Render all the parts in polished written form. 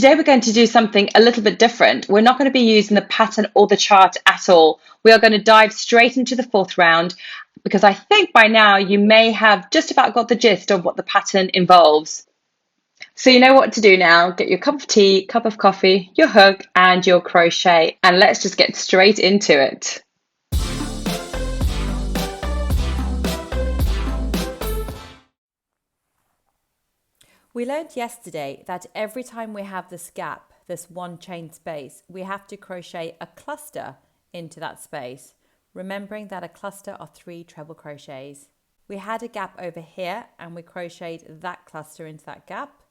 Today we're going to do something a little bit different. We're not going to be using the pattern or the chart at all. We are going to dive straight into the fourth round because I think by now you may have just about got the gist of what the pattern involves. So you know what to do now. Get your cup of tea, cup of coffee, your hook and your crochet, and let's just get straight into it. We learned yesterday that every time we have this gap, this one chain space, we have to crochet a cluster into that space, remembering that a cluster are 3 treble crochets. We had a gap over here and we crocheted that cluster into that gap.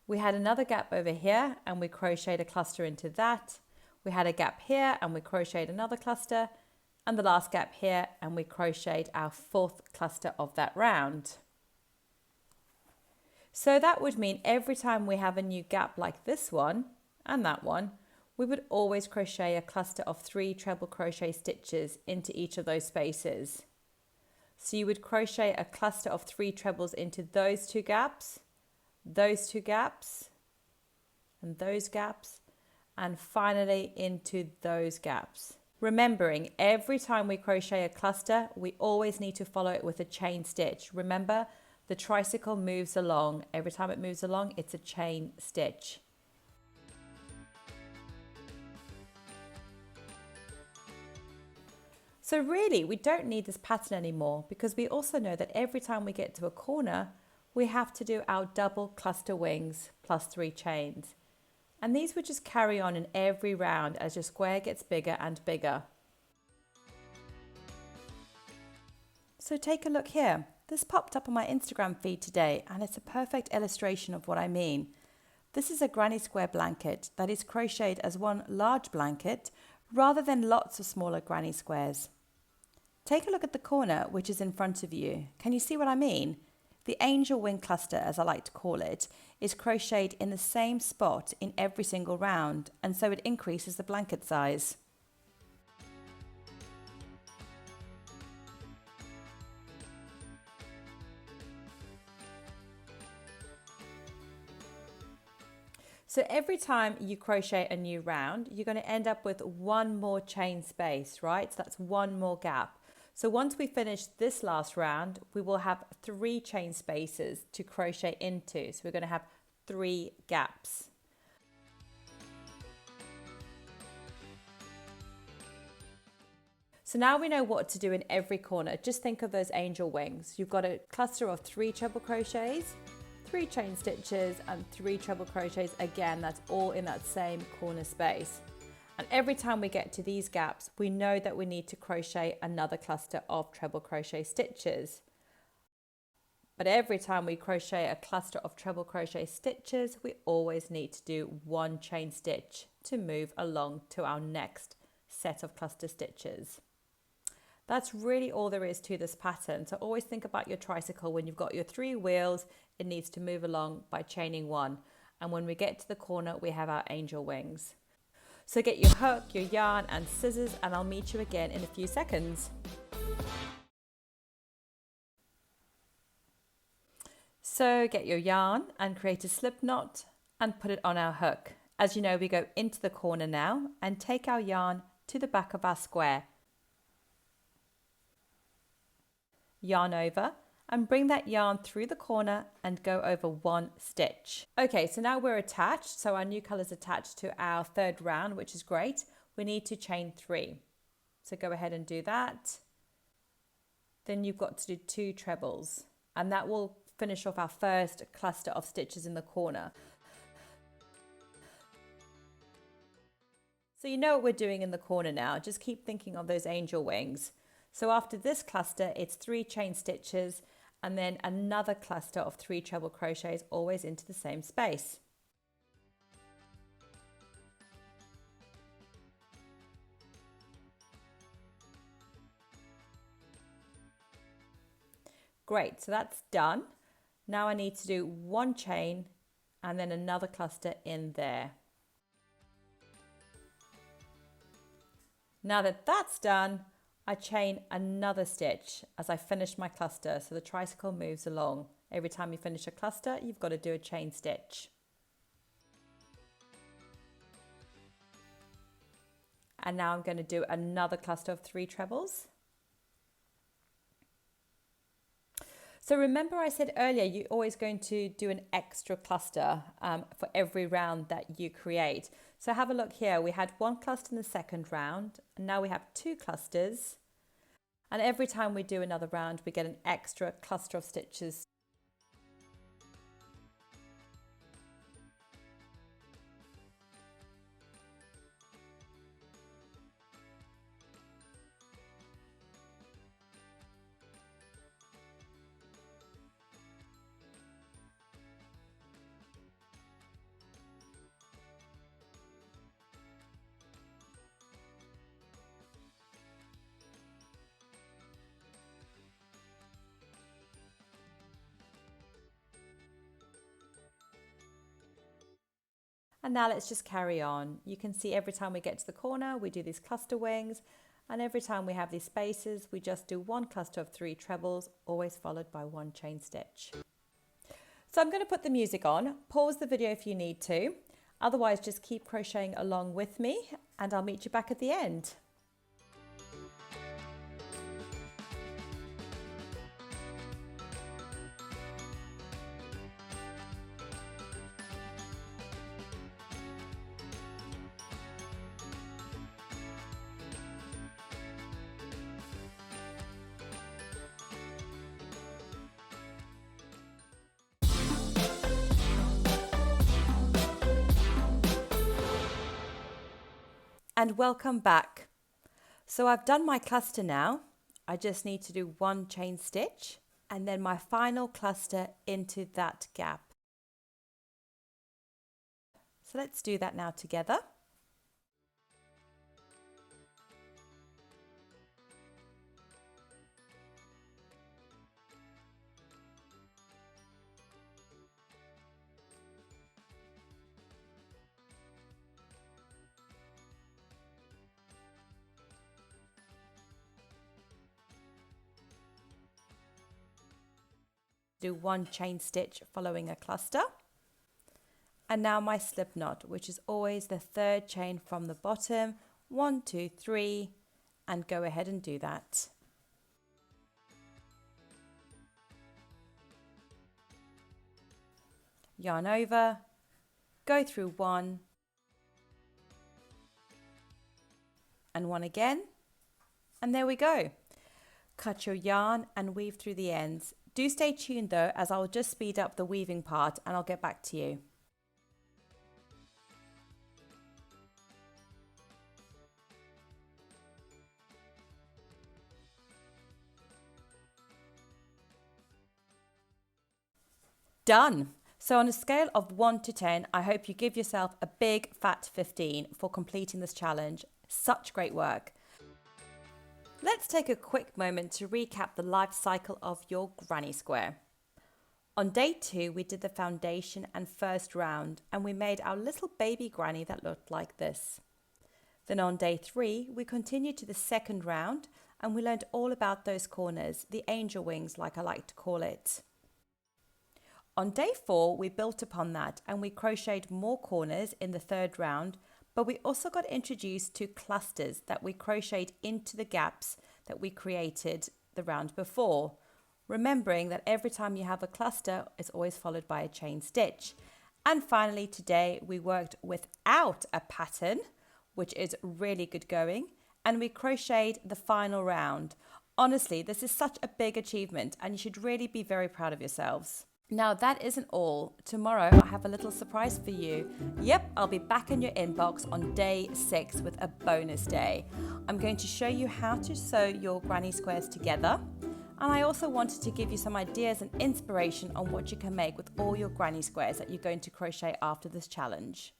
We had another gap over here and we crocheted a cluster into that. We had a gap here and we crocheted another cluster, and the last gap here and we crocheted our 4th cluster of that round. So that would mean every time we have a new gap like this one and that one, we would always crochet a cluster of 3 treble crochet stitches into each of those spaces. So you would crochet a cluster of 3 trebles into those 2 gaps, those 2 gaps, and those gaps, and finally into those gaps. Remembering every time we crochet a cluster, we always need to follow it with a chain stitch. Remember, the tricycle moves along. Every time it moves along, it's a chain stitch. So really, we don't need this pattern anymore because we also know that every time we get to a corner, we have to do our double cluster wings plus 3 chains. And these would just carry on in every round as your square gets bigger and bigger. So take a look here. This popped up on my Instagram feed today and it's a perfect illustration of what I mean. This is a granny square blanket that is crocheted as one large blanket rather than lots of smaller granny squares. Take a look at the corner which is in front of you. Can you see what I mean? The angel wing cluster, as I like to call it, is crocheted in the same spot in every single round, and so it increases the blanket size. So every time you crochet a new round, you're going to end up with one more chain space, right? So that's one more gap. So once we finish this last round, we will have 3 chain spaces to crochet into. So we're going to have 3 gaps. So now we know what to do in every corner. Just think of those angel wings. You've got a cluster of 3 treble crochets, 3 chain stitches and 3 treble crochets. Again, that's all in that same corner space. And every time we get to these gaps, we know that we need to crochet another cluster of treble crochet stitches. But every time we crochet a cluster of treble crochet stitches, we always need to do 1 chain stitch to move along to our next set of cluster stitches. That's really all there is to this pattern. So always think about your tricycle. When you've got your 3 wheels, it needs to move along by chaining 1. And when we get to the corner, we have our angel wings. So get your hook, your yarn and scissors, and I'll meet you again in a few seconds. So get your yarn and create a slip knot and put it on our hook. As you know, we go into the corner now and take our yarn to the back of our square. Yarn over and bring that yarn through the corner and go over 1 stitch. Okay, so now we're attached. So our new color is attached to our 3rd round, which is great. We need to chain 3. So go ahead and do that. Then you've got to do 2 trebles, and that will finish off our first cluster of stitches in the corner. So you know what we're doing in the corner now. Just keep thinking of those angel wings. So after this cluster, it's 3 chain stitches and then another cluster of 3 treble crochets, always into the same space. Great, so that's done. Now I need to do 1 chain and then another cluster in there. Now that that's done, I chain another stitch as I finish my cluster, so the tricycle moves along. Every time you finish a cluster, you've got to do a chain stitch. And now I'm going to do another cluster of 3 trebles. So remember I said earlier, you're always going to do an extra cluster for every round that you create. So have a look here. We had 1 cluster in the second round, and now we have 2 clusters. And every time we do another round, we get an extra cluster of stitches. And now let's just carry on. You can see every time we get to the corner, we do these cluster wings. And every time we have these spaces, we just do 1 cluster of 3 trebles, always followed by 1 chain stitch. So I'm going to put the music on. Pause the video if you need to. Otherwise, just keep crocheting along with me and I'll meet you back at the end. And welcome back. So I've done my cluster now. I just need to do 1 chain stitch and then my final cluster into that gap. So let's do that now together. Do 1 chain stitch following a cluster. And now my slip knot, which is always the 3rd chain from the bottom. 1, 2, 3, and go ahead and do that. Yarn over, go through 1 and 1 again, and there we go. Cut your yarn and weave through the ends. Do stay tuned though, as I'll just speed up the weaving part and I'll get back to you. Done. So on a scale of 1 to 10, I hope you give yourself a big fat 15 for completing this challenge. Such great work. Let's take a quick moment to recap the life cycle of your granny square. On day 2, we did the foundation and first round, and we made our little baby granny that looked like this. Then on day 3, we continued to the second round, and we learned all about those corners, the angel wings like I like to call it. On day 4, we built upon that and we crocheted more corners in the third round, but we also got introduced to clusters that we crocheted into the gaps that we created the round before. Remembering that every time you have a cluster, it's always followed by a chain stitch. And finally, today we worked without a pattern, which is really good going, and we crocheted the final round. Honestly, this is such a big achievement and you should really be very proud of yourselves. Now that isn't all. Tomorrow I have a little surprise for you. Yep, I'll be back in your inbox on day 6 with a bonus day. I'm going to show you how to sew your granny squares together. And I also wanted to give you some ideas and inspiration on what you can make with all your granny squares that you're going to crochet after this challenge.